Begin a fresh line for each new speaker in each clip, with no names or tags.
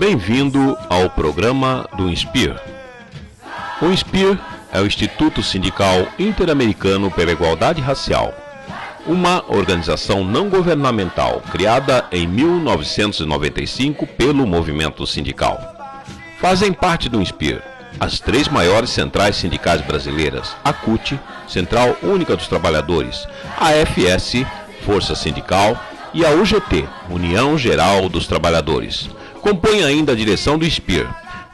Bem-vindo ao programa do INSPIR. O INSPIR é o Instituto Sindical Interamericano pela Igualdade Racial, uma organização não governamental criada em 1995 pelo movimento sindical. Fazem parte do INSPIR as três maiores centrais sindicais brasileiras: a CUT, Central Única dos Trabalhadores, a FS, Força Sindical, e a UGT, União Geral dos Trabalhadores. Compõe ainda a direção do INSPIR,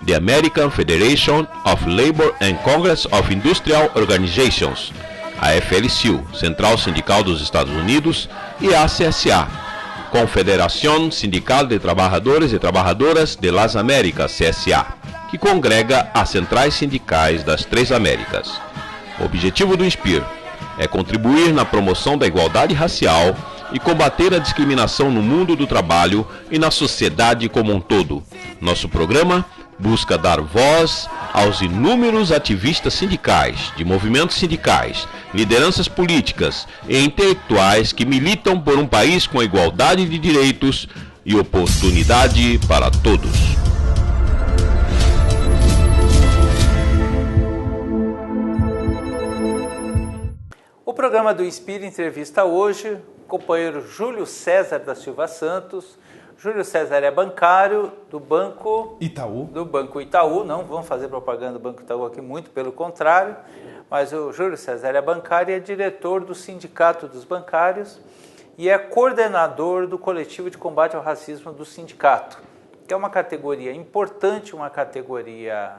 The American Federation of Labor and Congress of Industrial Organizations, a FL-CIO, Central Sindical dos Estados Unidos, e a CSA, Confederación Sindical de Trabajadores e Trabajadoras de las Américas, CSA, que congrega as centrais sindicais das três Américas. O objetivo do INSPIR é contribuir na promoção da igualdade racial e combater a discriminação no mundo do trabalho e na sociedade como um todo. Nosso programa busca dar voz aos inúmeros ativistas sindicais, de movimentos sindicais, lideranças políticas e intelectuais que militam por um país com igualdade de direitos e oportunidade para todos.
O programa do INSPIR entrevista hoje o companheiro Júlio César da Silva Santos. Júlio César é bancário do Banco
Itaú.
Do Banco Itaú. Não vamos fazer propaganda do Banco Itaú aqui, muito pelo contrário. Mas o Júlio César é bancário e é diretor do Sindicato dos Bancários e é coordenador do Coletivo de Combate ao Racismo do Sindicato, que é uma categoria importante, uma categoria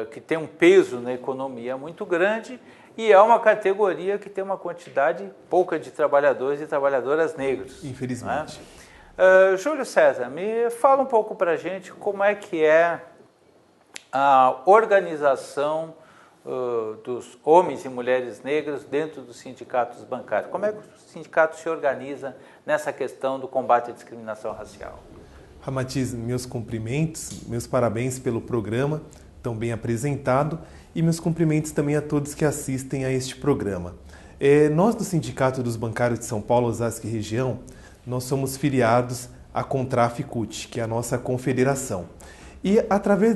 que tem um peso na economia muito grande e é uma categoria que tem uma quantidade pouca de trabalhadores e trabalhadoras negros.
Infelizmente.
Né? Júlio César, me fala um pouco para a gente como é que é a organização dos homens e mulheres negros dentro dos sindicatos bancários. Como é que o sindicato se organiza nessa questão do combate à discriminação racial?
Ramatiz, meus cumprimentos, meus parabéns pelo programa, tão bem apresentado, e meus cumprimentos também a todos que assistem a este programa. Nós do Sindicato dos Bancários de São Paulo, Osasco e região, nós somos filiados à Contraf-CUT, que é a nossa confederação. E através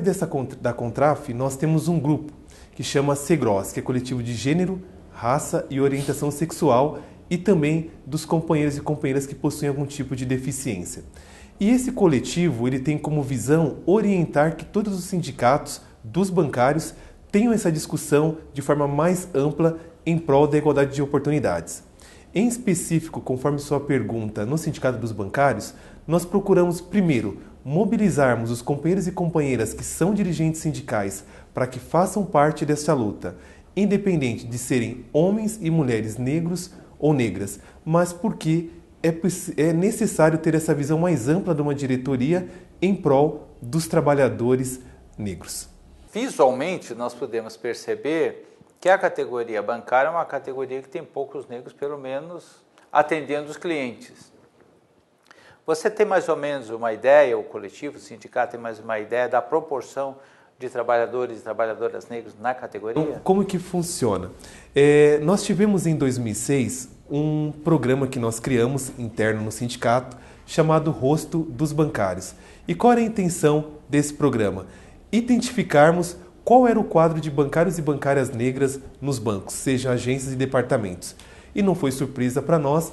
da Contraf, nós temos um grupo que chama CEGROS, que é Coletivo de Gênero, Raça e Orientação Sexual, e também dos companheiros e companheiras que possuem algum tipo de deficiência. E esse coletivo ele tem como visão orientar que todos os sindicatos dos bancários tenham essa discussão de forma mais ampla em prol da igualdade de oportunidades. Em específico, conforme sua pergunta, no Sindicato dos Bancários, nós procuramos, primeiro, mobilizarmos os companheiros e companheiras que são dirigentes sindicais para que façam parte dessa luta, independente de serem homens e mulheres negros ou negras, mas porque é necessário ter essa visão mais ampla de uma diretoria em prol dos trabalhadores negros.
Visualmente, nós podemos perceber que a categoria bancária é uma categoria que tem poucos negros, pelo menos atendendo os clientes. Você tem mais ou menos uma ideia, o coletivo, o sindicato tem mais uma ideia da proporção de trabalhadores e trabalhadoras negros na categoria?
Como que funciona? Nós tivemos em 2006 um programa que nós criamos interno no sindicato chamado Rosto dos Bancários. E qual era a intenção desse programa? Identificarmos qual era o quadro de bancários e bancárias negras nos bancos, sejam agências e departamentos. E não foi surpresa para nós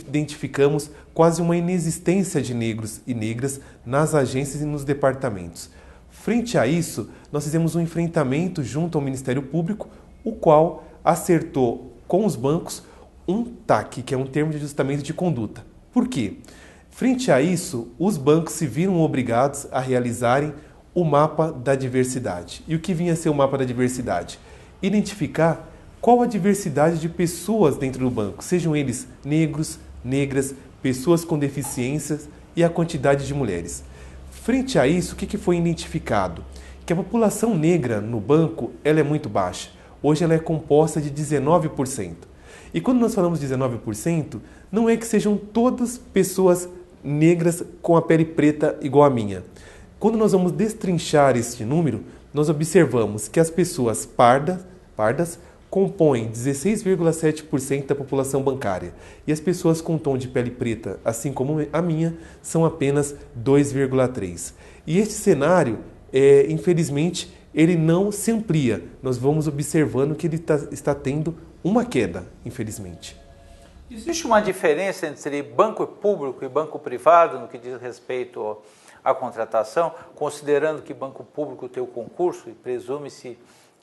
identificamos quase uma inexistência de negros e negras nas agências e nos departamentos. Frente a isso, nós fizemos um enfrentamento junto ao Ministério Público, o qual acertou com os bancos um TAC, que é um termo de ajustamento de conduta. Por quê? Frente a isso, os bancos se viram obrigados a realizarem o mapa da diversidade. E o que vinha a ser o mapa da diversidade? Identificar qual a diversidade de pessoas dentro do banco, sejam eles negros, negras, pessoas com deficiências e a quantidade de mulheres. Frente a isso, o que foi identificado? Que a população negra no banco ela é muito baixa. Hoje ela é composta de 19%. E quando nós falamos 19%, não é que sejam todas pessoas negras com a pele preta igual a minha. Quando nós vamos destrinchar este número, nós observamos que as pessoas pardas compõem 16,7% da população bancária e as pessoas com tom de pele preta, assim como a minha, são apenas 2,3%. E este cenário, infelizmente, ele não se amplia. Nós vamos observando que ele está tendo uma queda, infelizmente.
Existe uma diferença entre banco público e banco privado no que diz respeito à contratação, considerando que banco público tem o concurso e presume-se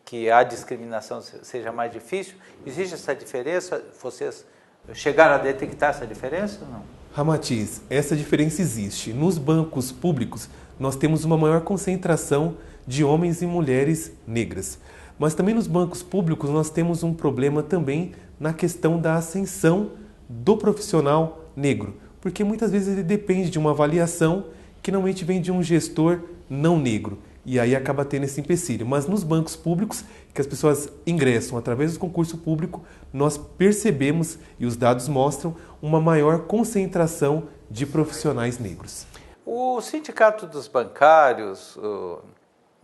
que a discriminação seja mais difícil? Existe essa diferença? Vocês chegaram a detectar essa diferença ou não?
Ramatiz, essa diferença existe. Nos bancos públicos, nós temos uma maior concentração de homens e mulheres negras. Mas também nos bancos públicos nós temos um problema também na questão da ascensão do profissional negro, porque muitas vezes ele depende de uma avaliação que normalmente vem de um gestor não negro, e aí acaba tendo esse empecilho. Mas nos bancos públicos, que as pessoas ingressam através do concurso público, nós percebemos, e os dados mostram, uma maior concentração de profissionais negros.
O Sindicato dos Bancários,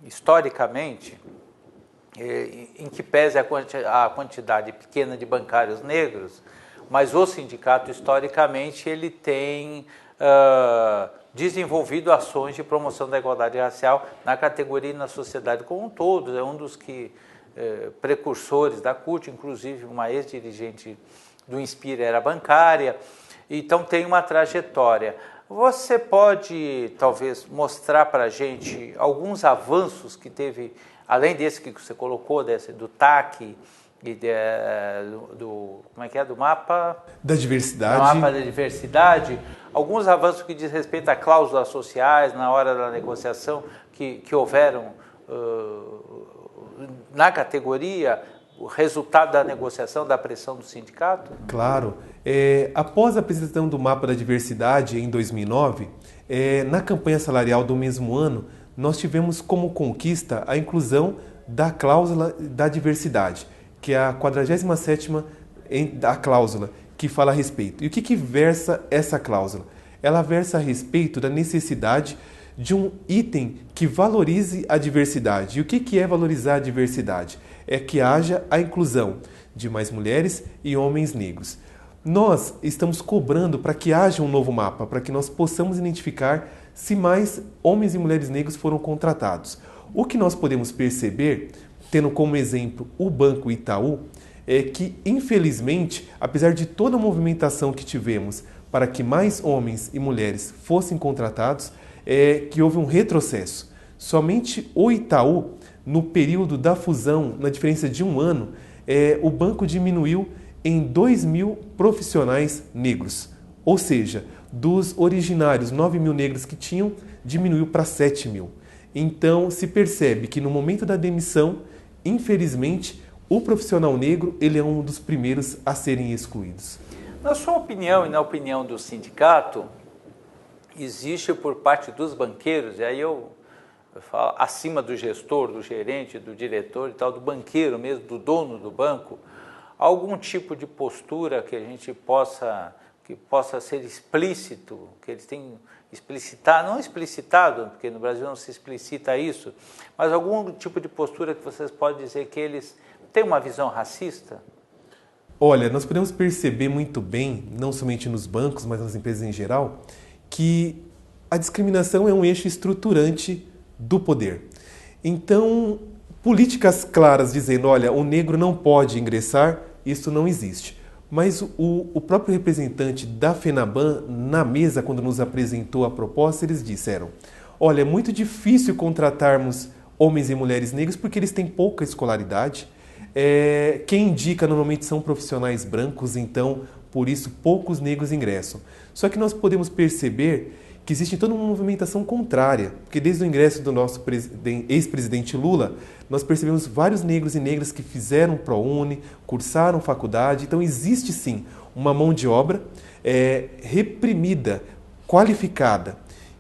historicamente, em que pese a quantidade pequena de bancários negros, mas o sindicato, historicamente, ele tem desenvolvido ações de promoção da igualdade racial na categoria e na sociedade como um todo. É um dos precursores da CUT, inclusive uma ex-dirigente do INSPIR era bancária, então tem uma trajetória. Você pode, talvez, mostrar para a gente alguns avanços que teve, além desse que você colocou, do TAC e do mapa
da diversidade.
Do mapa da diversidade, alguns avanços que diz respeito a cláusulas sociais na hora da negociação que houveram na categoria, o resultado da negociação, da pressão do sindicato?
Claro. Após a apresentação do mapa da diversidade em 2009, na campanha salarial do mesmo ano, nós tivemos como conquista a inclusão da cláusula da diversidade, que é a 47ª da cláusula, que fala a respeito. E o que versa essa cláusula? Ela versa a respeito da necessidade de um item que valorize a diversidade. E o que é valorizar a diversidade? É que haja a inclusão de mais mulheres e homens negros. Nós estamos cobrando para que haja um novo mapa, para que nós possamos identificar se mais homens e mulheres negros foram contratados. O que nós podemos perceber, tendo como exemplo o Banco Itaú, é que, infelizmente, apesar de toda a movimentação que tivemos para que mais homens e mulheres fossem contratados, que houve um retrocesso. Somente o Itaú, no período da fusão, na diferença de um ano, o banco diminuiu em 2.000 profissionais negros. Ou seja, dos originários 9.000 negros que tinham, diminuiu para 7.000. Então, se percebe que no momento da demissão, infelizmente, o profissional negro ele é um dos primeiros a serem excluídos.
Na sua opinião e na opinião do sindicato, existe por parte dos banqueiros, e aí eu falo acima do gestor, do gerente, do diretor e tal, do banqueiro mesmo, do dono do banco, algum tipo de postura que a gente possa ser explícito, que eles tenham não explicitado, porque no Brasil não se explicita isso, mas algum tipo de postura que vocês podem dizer que eles têm uma visão racista?
Olha, nós podemos perceber muito bem, não somente nos bancos, mas nas empresas em geral, que a discriminação é um eixo estruturante do poder. Então, políticas claras dizendo, olha, o negro não pode ingressar, isso não existe. Mas o próprio representante da FENABAN, na mesa, quando nos apresentou a proposta, eles disseram, olha, é muito difícil contratarmos homens e mulheres negros porque eles têm pouca escolaridade. Quem indica normalmente são profissionais brancos, então, por isso, poucos negros ingressam. Só que nós podemos perceber que existe toda uma movimentação contrária, porque desde o ingresso do nosso ex-presidente Lula, nós percebemos vários negros e negras que fizeram ProUni, cursaram faculdade, então existe sim uma mão de obra reprimida, qualificada,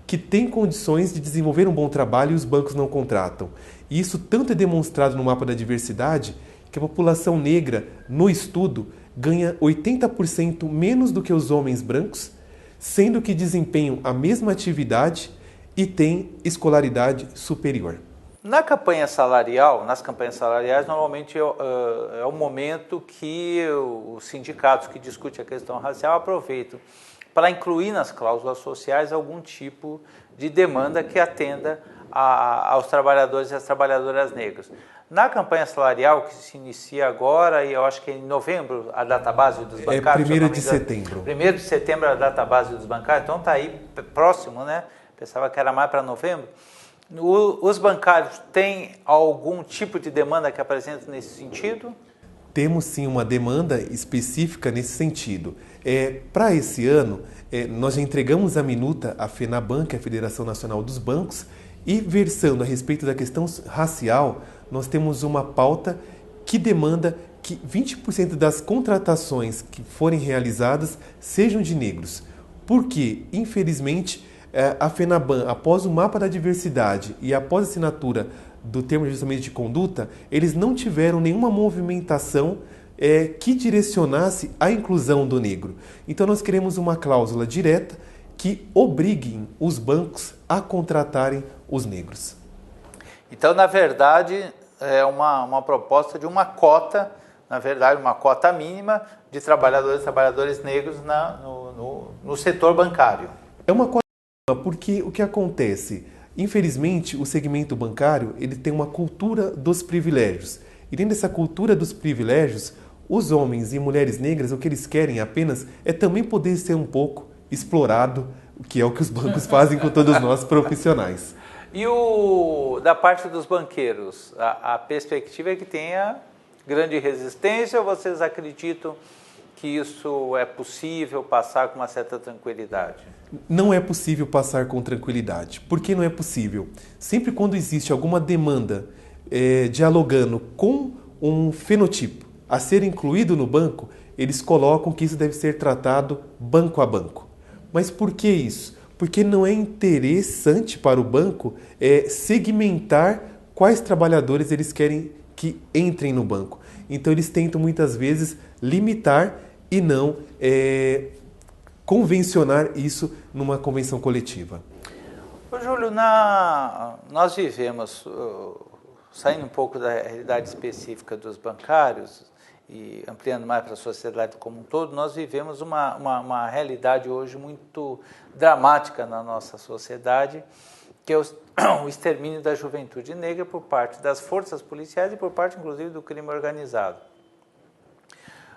que tem condições de desenvolver um bom trabalho e os bancos não contratam. E isso tanto é demonstrado no mapa da diversidade, que a população negra, no estudo, ganha 80% menos do que os homens brancos, sendo que desempenham a mesma atividade e têm escolaridade superior.
Na campanha salarial, nas campanhas salariais, normalmente é o momento que os sindicatos que discutem a questão racial aproveitam para incluir nas cláusulas sociais algum tipo de demanda que atenda aos trabalhadores e às trabalhadoras negras. Na campanha salarial, que se inicia agora, e eu acho que é em novembro, a data base dos bancários...
É 1º de setembro.
1º de setembro é a data base dos bancários, então está aí próximo, né? Pensava que era mais para novembro. Os bancários têm algum tipo de demanda que apresenta nesse sentido?
Temos sim uma demanda específica nesse sentido. Para esse ano, nós já entregamos a minuta à FENABAN, que é a Federação Nacional dos Bancos, e versando a respeito da questão racial, nós temos uma pauta que demanda que 20% das contratações que forem realizadas sejam de negros. Porque, infelizmente, a FENABAN, após o mapa da diversidade e após a assinatura do termo de ajustamento de conduta, eles não tiveram nenhuma movimentação que direcionasse a inclusão do negro. Então nós queremos uma cláusula direta que obriguem os bancos a contratarem os negros. Então, na verdade, é uma proposta de uma cota, na verdade, uma cota mínima de trabalhadores e trabalhadoras negros no setor bancário. É uma cota porque o que acontece? Infelizmente, o segmento bancário ele tem uma cultura dos privilégios. E dentro dessa cultura dos privilégios, os homens e mulheres negras, o que eles querem apenas é também poder ser um pouco explorado, que é o que os bancos fazem com todos nós profissionais. E da parte dos banqueiros, a perspectiva é que tenha grande resistência ou vocês acreditam que isso é possível passar com uma certa tranquilidade? Não é possível passar com tranquilidade. Por que não é possível? Sempre quando existe alguma demanda dialogando com um fenotipo a ser incluído no banco, eles colocam que isso deve ser tratado banco a banco. Mas por que isso? Porque não é interessante para o banco segmentar quais trabalhadores eles querem que entrem no banco. Então eles tentam muitas vezes limitar e não convencionar isso numa convenção coletiva. Ô Júlio, nós vivemos, saindo um pouco da realidade específica dos bancários e ampliando mais para a sociedade como um todo, nós vivemos uma realidade hoje muito dramática na nossa sociedade, que é o extermínio da juventude negra por parte das forças policiais e por parte, inclusive, do crime organizado.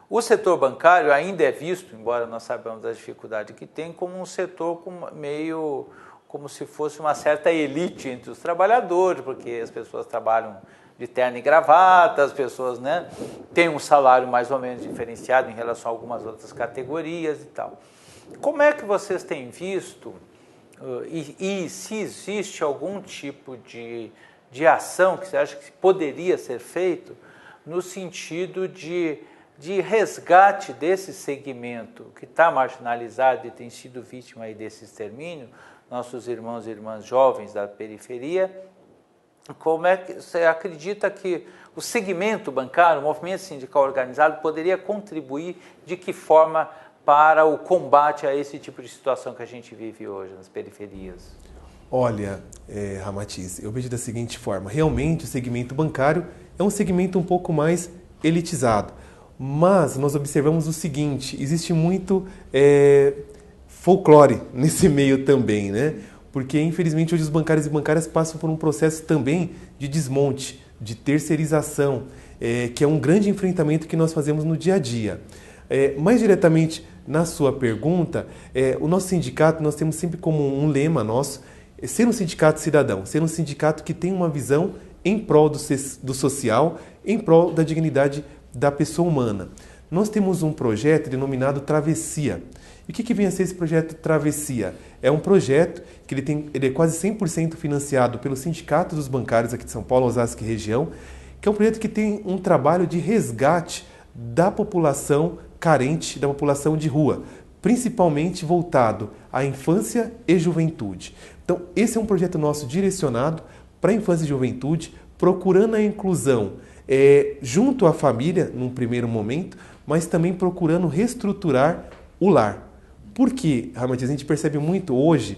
O setor bancário ainda é visto, embora nós saibamos da dificuldade que tem, como um setor meio como se fosse uma certa elite entre os trabalhadores, porque as pessoas trabalham de terno e gravata, as pessoas têm um salário mais ou menos diferenciado em relação a algumas outras categorias e tal. Como é que vocês têm visto e se existe algum tipo de ação que você acha que poderia ser feito no sentido de resgate desse segmento que está marginalizado e tem sido vítima aí desse extermínio, nossos irmãos e irmãs jovens da periferia? Como é que você acredita que o segmento bancário, o movimento sindical organizado, poderia contribuir de que forma para o combate a esse tipo de situação que a gente vive hoje nas periferias? Olha, Ramatiz, eu vejo da seguinte forma, realmente o segmento bancário é um segmento um pouco mais elitizado, mas nós observamos o seguinte, existe muito folclore nesse meio também, né? Porque, infelizmente, hoje os bancários e bancárias passam por um processo também de desmonte, de terceirização, que é um grande enfrentamento que nós fazemos no dia a dia. Mais diretamente na sua pergunta, o nosso sindicato, nós temos sempre como um lema nosso, ser um sindicato cidadão, ser um sindicato que tem uma visão em prol do social, em prol da dignidade da pessoa humana. Nós temos um projeto denominado Travessia. E o que vem a ser esse projeto Travessia? É um projeto que ele é quase 100% financiado pelo Sindicato dos Bancários aqui de São Paulo, Osasco e região, que é um projeto que tem um trabalho de resgate da população carente, da população de rua, principalmente voltado à infância e juventude. Então, esse é um projeto nosso direcionado para a infância e juventude, procurando a inclusão junto à família, num primeiro momento, mas também procurando reestruturar o lar. Por quê, Ramatiz? A gente percebe muito hoje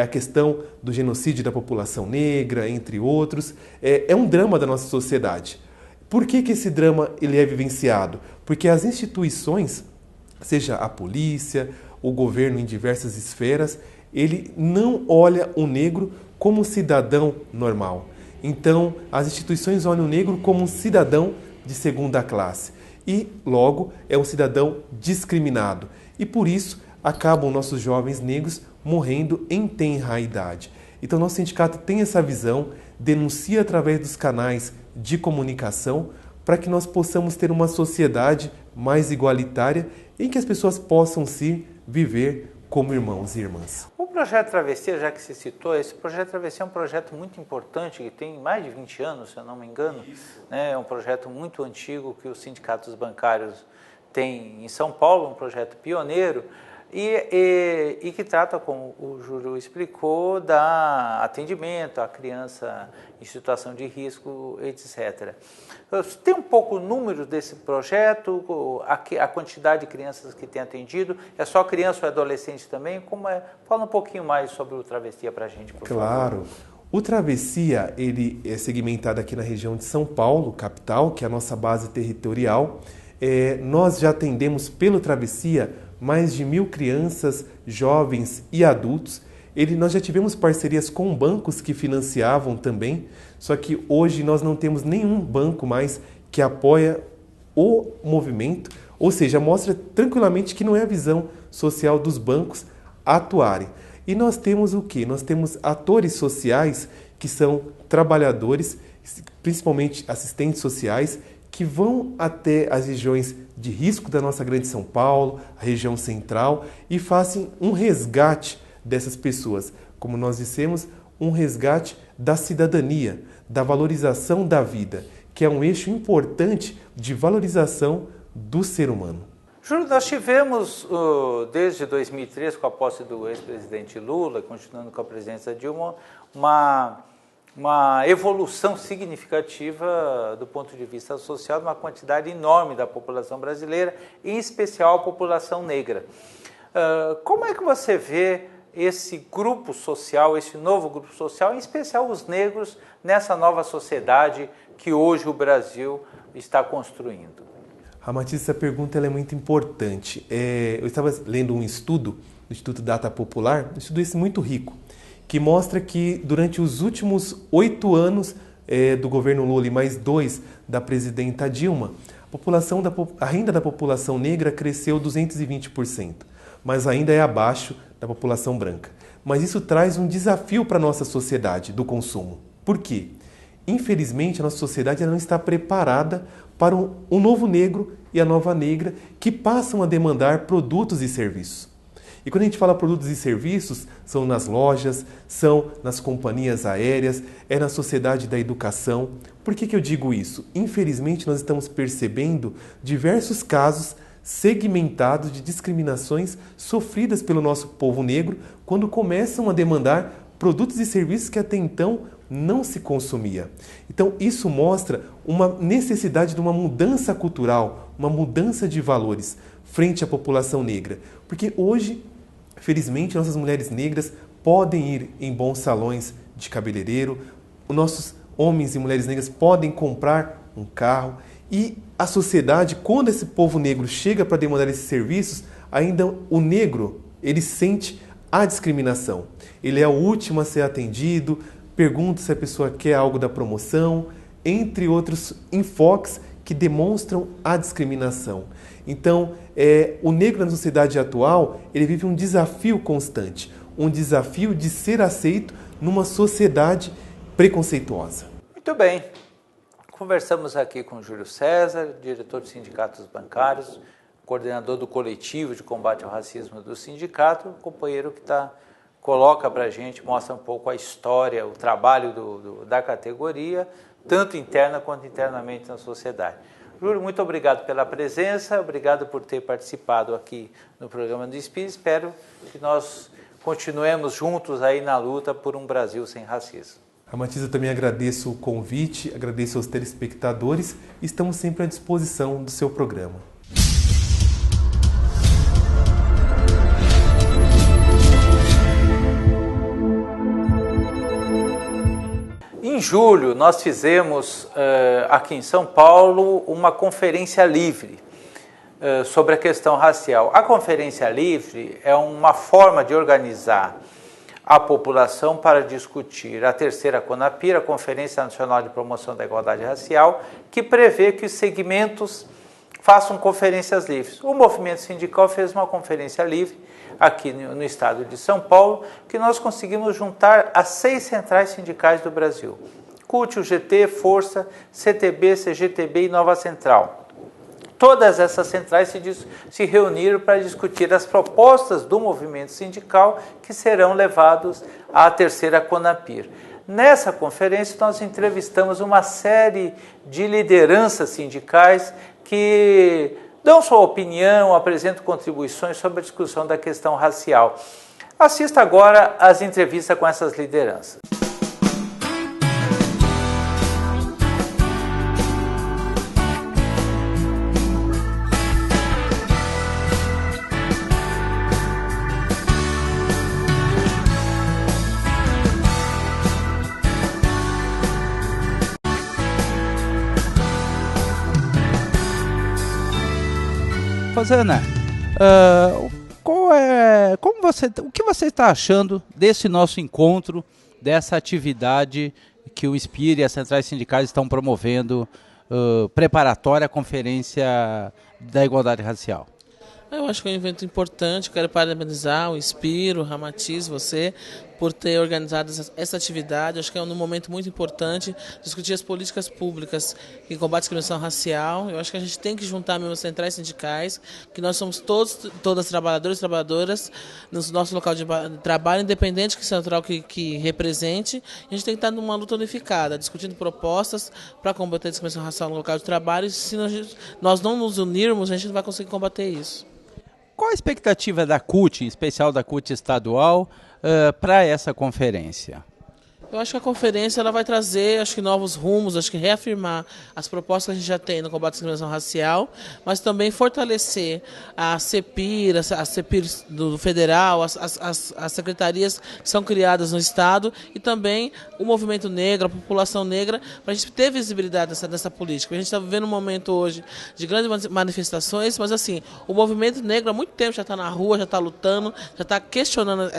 a questão do genocídio da população negra, entre outros. É um drama da nossa sociedade. Por que esse drama ele é vivenciado? Porque as instituições, seja a polícia, o governo em diversas esferas, ele não olha o negro como um cidadão normal. Então, as instituições olham o negro como um cidadão de segunda classe. E, logo, é um cidadão discriminado. E, por isso, acabam nossos jovens negros morrendo em tenra idade. Então, nosso sindicato tem essa visão, denuncia através dos canais de comunicação para que nós possamos ter uma sociedade mais igualitária em que as pessoas possam se viver como irmãos e irmãs.
O projeto Travessia, já que se citou, esse projeto Travessia é um projeto muito importante, que tem mais de 20 anos, se eu não me engano. Né? É um projeto muito antigo que os sindicatos bancários têm em São Paulo, um projeto pioneiro, e que trata, como o Júlio explicou, da atendimento à criança em situação de risco, etc. Tem um pouco o número desse projeto, a quantidade de crianças que tem atendido? É só criança ou adolescente também? Como é? Fala um pouquinho mais sobre o Travessia para a gente, por favor.
Claro. O Travessia ele é segmentado aqui na região de São Paulo, capital, que é a nossa base territorial. Nós já atendemos pelo Travessia mais de 1.000 crianças, jovens e adultos. Nós já tivemos parcerias com bancos que financiavam também, só que hoje nós não temos nenhum banco mais que apoia o movimento, ou seja, mostra tranquilamente que não é a visão social dos bancos atuarem. E nós temos o quê? Nós temos atores sociais que são trabalhadores, principalmente assistentes sociais, que vão até as regiões de risco da nossa grande São Paulo, a região central, e fazem um resgate dessas pessoas. Como nós dissemos, um resgate da cidadania, da valorização da vida, que é um eixo importante de valorização do ser humano.
Júlio, nós tivemos, desde 2003, com a posse do ex-presidente Lula, continuando com a presidência Dilma, uma evolução significativa do ponto de vista social, de uma quantidade enorme da população brasileira, em especial a população negra. Como é que você vê esse grupo social, esse novo grupo social, em especial os negros, nessa nova sociedade que hoje o Brasil está construindo?
Ramatiz, essa pergunta ela é muito importante. Eu estava lendo um estudo do Instituto Data Popular, um estudo esse muito rico, que mostra que durante os últimos 8 anos do governo Lula e mais 2 da presidenta Dilma, a renda da população negra cresceu 220%, mas ainda é abaixo da população branca. Mas isso traz um desafio para a nossa sociedade do consumo. Por quê? Infelizmente, a nossa sociedade ela não está preparada para o novo negro e a nova negra que passam a demandar produtos e serviços. E quando a gente fala produtos e serviços, são nas lojas, são nas companhias aéreas, é na sociedade da educação. Por que eu digo isso? Infelizmente, nós estamos percebendo diversos casos segmentados de discriminações sofridas pelo nosso povo negro quando começam a demandar produtos e serviços que até então não se consumia. Então, isso mostra uma necessidade de uma mudança cultural, uma mudança de valores frente à população negra. Porque hoje, felizmente, nossas mulheres negras podem ir em bons salões de cabeleireiro, nossos homens e mulheres negras podem comprar um carro e a sociedade, quando esse povo negro chega para demandar esses serviços, ainda o negro, ele sente a discriminação. Ele é o último a ser atendido, pergunta se a pessoa quer algo da promoção, entre outros enfoques que demonstram a discriminação. Então, o negro na sociedade atual, ele vive um desafio constante, um desafio de ser aceito numa sociedade preconceituosa.
Muito bem. Conversamos aqui com o Júlio César, diretor dos sindicatos bancários, coordenador do coletivo de combate ao racismo do sindicato, um companheiro que coloca para a gente, mostra um pouco a história, o trabalho da categoria, tanto interna quanto internamente na sociedade. Júlio, muito obrigado pela presença, obrigado por ter participado aqui no programa do Inspire. Espero que nós continuemos juntos aí na luta por um Brasil sem racismo.
Ramatiz, eu também agradeço o convite, agradeço aos telespectadores e estamos sempre à disposição do seu programa.
julho, nós fizemos aqui em São Paulo uma conferência livre sobre a questão racial. A conferência livre é uma forma de organizar a população para discutir a terceira CONAPIR, a Conferência Nacional de Promoção da Igualdade Racial, que prevê que os segmentos façam conferências livres. O movimento sindical fez uma conferência livre aqui no estado de São Paulo, que nós conseguimos juntar as 6 centrais sindicais do Brasil: CUT, UGT, Força, CTB, CGTB e Nova Central. Todas essas centrais se reuniram para discutir as propostas do movimento sindical que serão levados à terceira CONAPIR. Nessa conferência, nós entrevistamos uma série de lideranças sindicais que dão sua opinião, apresentam contribuições sobre a discussão da questão racial. Assista agora às entrevistas com essas lideranças.
Rosana, o que você está achando desse nosso encontro, dessa atividade que o INSPIR e as centrais sindicais estão promovendo, preparatória à Conferência da Igualdade Racial?
Eu acho que é um evento importante. Quero parabenizar o INSPIR, o Ramatiz, você, por ter organizado essa atividade. Acho que é um momento muito importante discutir as políticas públicas que combatem a discriminação racial. Eu acho que a gente tem que juntar mesmo as centrais sindicais, que nós somos todas trabalhadores e trabalhadoras no nosso local de trabalho, independente que central que represente. A gente tem que estar numa luta unificada, discutindo propostas para combater a discriminação racial no local de trabalho. E se nós não nos unirmos, a gente não vai conseguir combater isso.
Qual a expectativa da CUT, em especial da CUT estadual, para essa conferência?
Eu acho que a conferência ela vai trazer, novos rumos, reafirmar as propostas que a gente já tem no combate à discriminação racial, mas também fortalecer a CEPIR, a CEPIR do federal, as secretarias que são criadas no estado e também o movimento negro, a população negra, para a gente ter visibilidade dessa política. A gente está vivendo um momento hoje de grandes manifestações, mas assim, o movimento negro há muito tempo já está na rua, já está lutando, já está questionando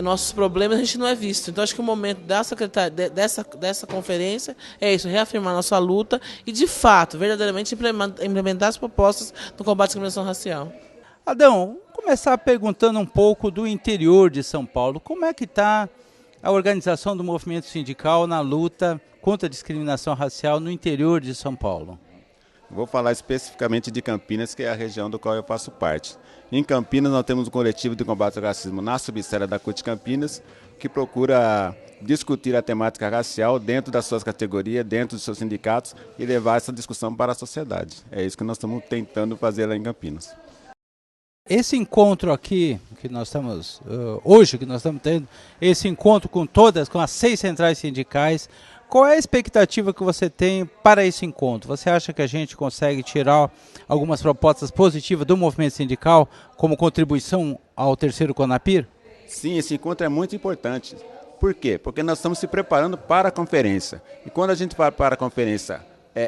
nossos problemas, a gente não é visto. Então acho que o momento dessa conferência é isso, reafirmar nossa luta e de fato, verdadeiramente implementar as propostas do combate à discriminação racial.
Adão, vou começar perguntando um pouco do interior de São Paulo. Como é que está a organização do movimento sindical na luta contra a discriminação racial no interior de São Paulo?
Vou falar especificamente de Campinas, que é a região do qual eu faço parte. Em Campinas, nós temos um coletivo de combate ao racismo na subsede da CUT Campinas, que procura discutir a temática racial dentro das suas categorias, dentro dos seus sindicatos e levar essa discussão para a sociedade. É isso que nós estamos tentando fazer lá em Campinas.
Esse encontro aqui, que nós estamos, hoje que nós estamos tendo, esse encontro com as 6 centrais sindicais, qual é a expectativa que você tem para esse encontro? Você acha que a gente consegue tirar algumas propostas positivas do movimento sindical como contribuição ao terceiro CONAPIR?
Sim, esse encontro é muito importante. Por quê? Porque nós estamos se preparando para a conferência. E quando a gente vai para a conferência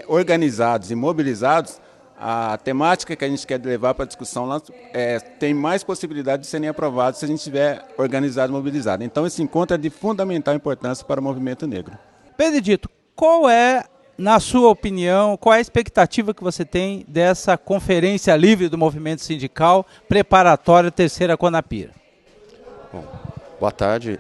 organizados e mobilizados, a temática que a gente quer levar para a discussão lá tem mais possibilidade de serem aprovados se a gente estiver organizado e mobilizado. Então esse encontro é de fundamental importância para o movimento negro.
Benedito, qual é, na sua opinião, qual é a expectativa que você tem dessa conferência livre do movimento sindical preparatória terceira CONAPIR?
Bom, boa tarde.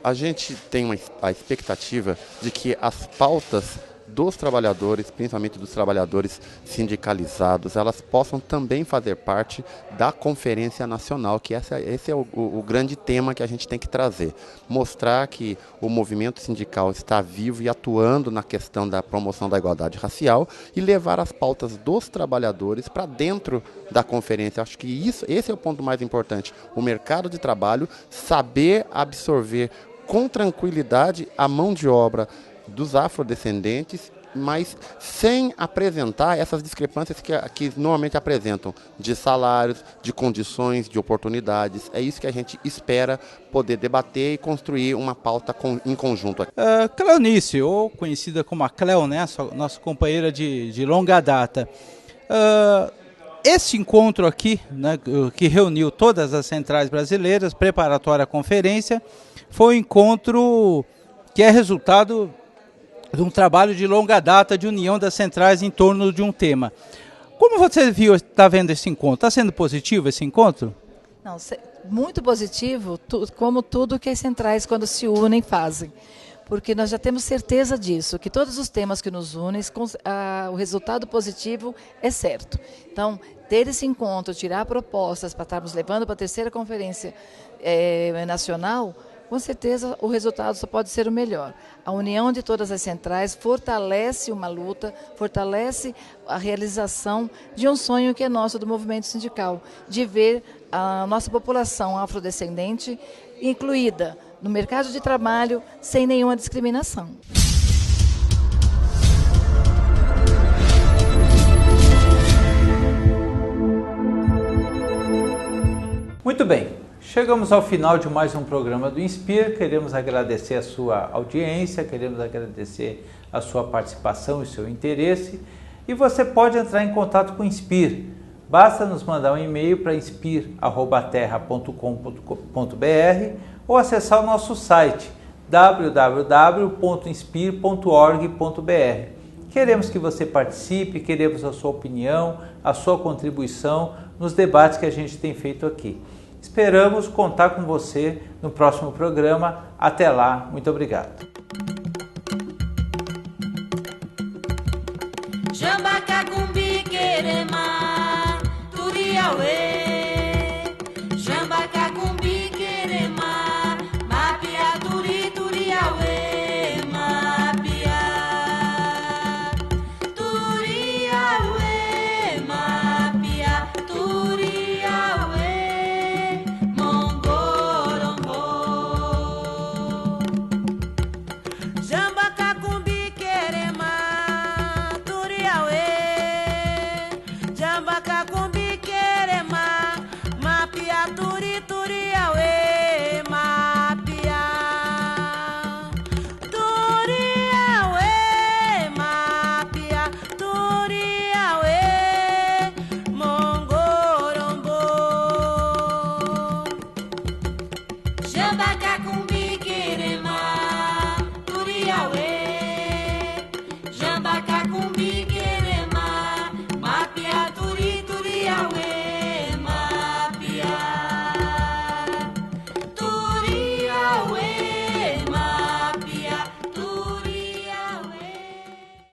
A gente tem a expectativa de que as pautas dos trabalhadores, principalmente dos trabalhadores sindicalizados, elas possam também fazer parte da Conferência Nacional, que esse é o grande tema que a gente tem que trazer. Mostrar que o movimento sindical está vivo e atuando na questão da promoção da igualdade racial e levar as pautas dos trabalhadores para dentro da conferência. Acho que esse é o ponto mais importante. O mercado de trabalho saber absorver com tranquilidade a mão de obra dos afrodescendentes mas sem apresentar essas discrepâncias que normalmente apresentam, de salários, de condições, de oportunidades. É isso que a gente espera poder debater e construir uma pauta em conjunto aqui.
Cleonice, ou conhecida como a Cleo, né, nossa companheira de longa data. Esse encontro aqui, né, que reuniu todas as centrais brasileiras, preparatória à conferência, foi um encontro que é resultado de um trabalho de longa data de união das centrais em torno de um tema. Como você está vendo esse encontro? Está sendo positivo esse encontro?
Não, muito positivo, como tudo que as centrais, quando se unem, fazem. Porque nós já temos certeza disso, que todos os temas que nos unem, o resultado positivo é certo. Então, ter esse encontro, tirar propostas para estarmos levando para a terceira conferência nacional, com certeza o resultado só pode ser o melhor. A união de todas as centrais fortalece uma luta, fortalece a realização de um sonho que é nosso do movimento sindical, de ver a nossa população afrodescendente incluída no mercado de trabalho sem nenhuma discriminação.
Muito bem. Chegamos ao final de mais um programa do Inspir. Queremos agradecer a sua audiência, queremos agradecer a sua participação e seu interesse. E você pode entrar em contato com o Inspir. Basta nos mandar um e-mail para inspir@terra.com.br ou acessar o nosso site www.inspir.org.br. Queremos que você participe, queremos a sua opinião, a sua contribuição nos debates que a gente tem feito aqui. Esperamos contar com você no próximo programa. Até lá, muito obrigado.